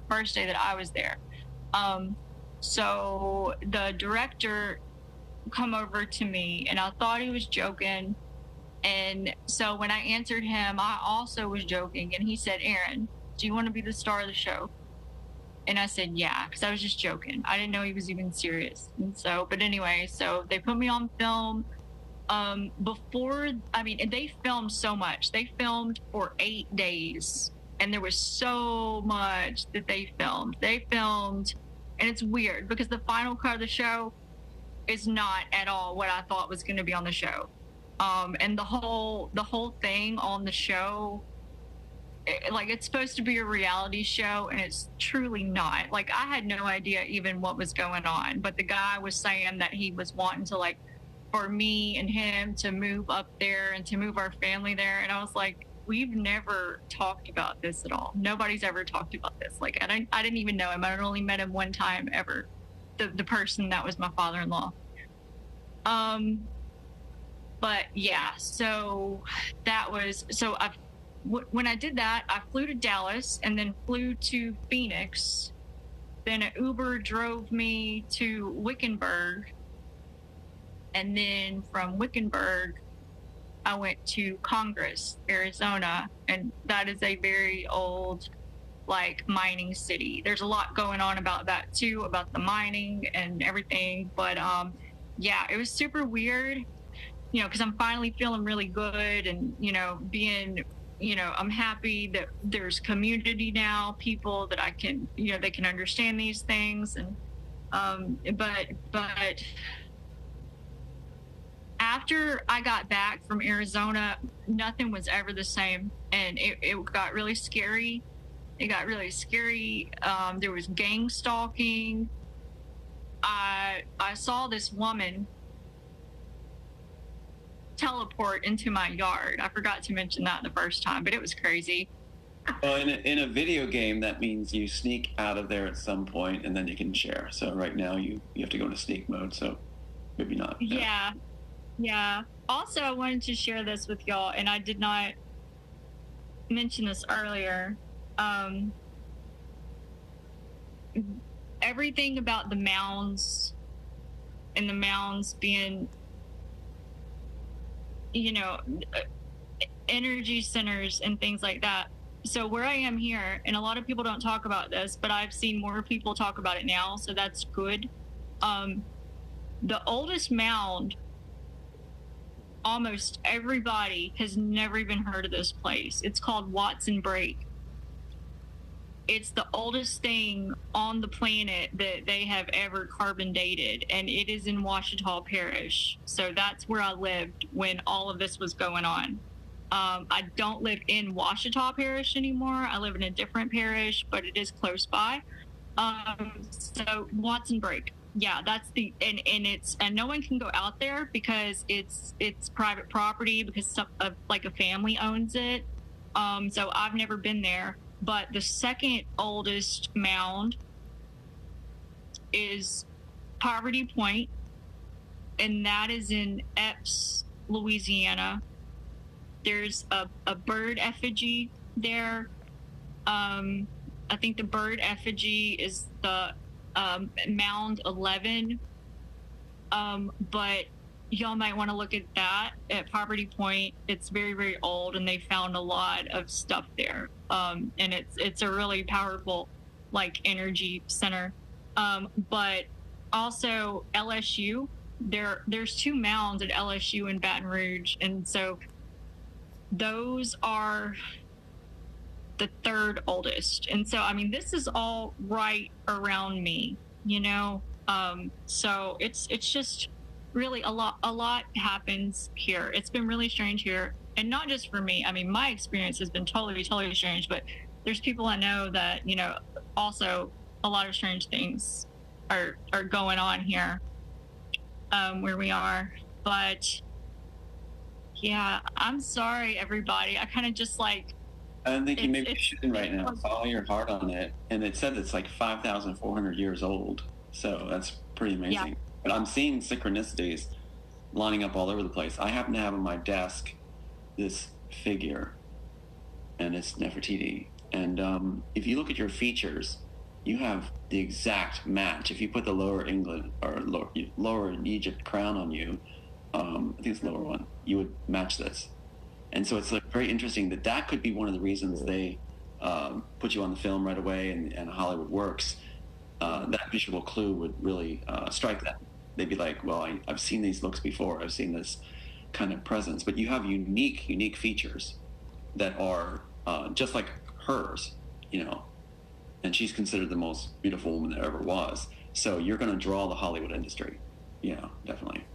first day that I was there. So the director come over to me, and I thought he was joking. And so when I answered him, I also was joking. And he said, "Aaron, do you want to be the star of the show?" And I said, "Yeah," because I was just joking. I didn't know he was even serious. And so, but anyway, so they put me on film. They filmed so much. They filmed for 8 days, and there was so much that they filmed. And it's weird because the final cut of the show is not at all what I thought was going to be on the show. And the whole thing on the show, it's supposed to be a reality show, and it's truly not. Like, I had no idea even what was going on, but the guy was saying that he was wanting to, like, for me and him to move up there and to move our family there. And I was like, we've never talked about this at all. Nobody's ever talked about this. Like, I didn't even know him. I only met him one time ever. The person that was my father-in-law. But yeah, so that was, when I did that, I flew to Dallas and then flew to Phoenix. Then an Uber drove me to Wickenburg. And then from Wickenburg, I went to Congress, Arizona. And that is a very old, mining city. There's a lot going on about that too, about the mining and everything. But yeah, it was super weird, because I'm finally feeling really good and, I'm happy that there's community now, people that I can, they can understand these things. And, but after I got back from Arizona, nothing was ever the same. And it got really scary. There was gang stalking. I saw this woman teleport into my yard. I forgot to mention that the first time, but it was crazy. Well, in a video game, that means you sneak out of there at some point and then you can share. So right now you have to go into sneak mode, so maybe not. Yeah. Also, I wanted to share this with y'all, and I did not mention this earlier. Everything about the mounds and the mounds being, energy centers and things like that. So where I am here, and a lot of people don't talk about this, but I've seen more people talk about it now, so that's good. The oldest mound, almost everybody has never even heard of this place. It's called Watson Break. It's the oldest thing on the planet that they have ever carbon dated, and it is in Ouachita Parish. So that's where I lived when all of this was going on. I don't live in Ouachita Parish anymore. I live in a different parish, but it is close by. So Watson Break. Yeah, that's and no one can go out there because it's private property, because a family owns it. So I've never been there. But the second oldest mound is Poverty Point, and that is in Epes, Louisiana. There's a bird effigy there. I think the bird effigy is the Mound 11. But y'all might want to look at that at Poverty Point. It's very, very old, and they found a lot of stuff there. And it's a really powerful, energy center. But also LSU, there's 2 mounds at LSU in Baton Rouge, and so those are the third oldest. And so, this is all right around me, so it's just really a lot happens here. It's been really strange here, and not just for me. My experience has been totally strange, but there's people I know that, also a lot of strange things are going on here, where we are. But yeah, I'm sorry, everybody. I kind of just I don't think you maybe shouldn't right now. Follow your heart on it. And it said it's 5,400 years old. So that's pretty amazing. Yeah. But I'm seeing synchronicities lining up all over the place. I happen to have on my desk this figure, and it's Nefertiti. And if you look at your features, you have the exact match. If you put the Lower England or lower Egypt crown on you, I think it's the lower one, you would match this. And so it's like very interesting that could be one of the reasons they put you on the film right away, and Hollywood works. That visual clue would really strike them. They'd be like, well, I've seen these looks before. I've seen this kind of presence. But you have unique features that are just like hers, you know. And she's considered the most beautiful woman there ever was. So you're going to draw the Hollywood industry. Yeah, definitely.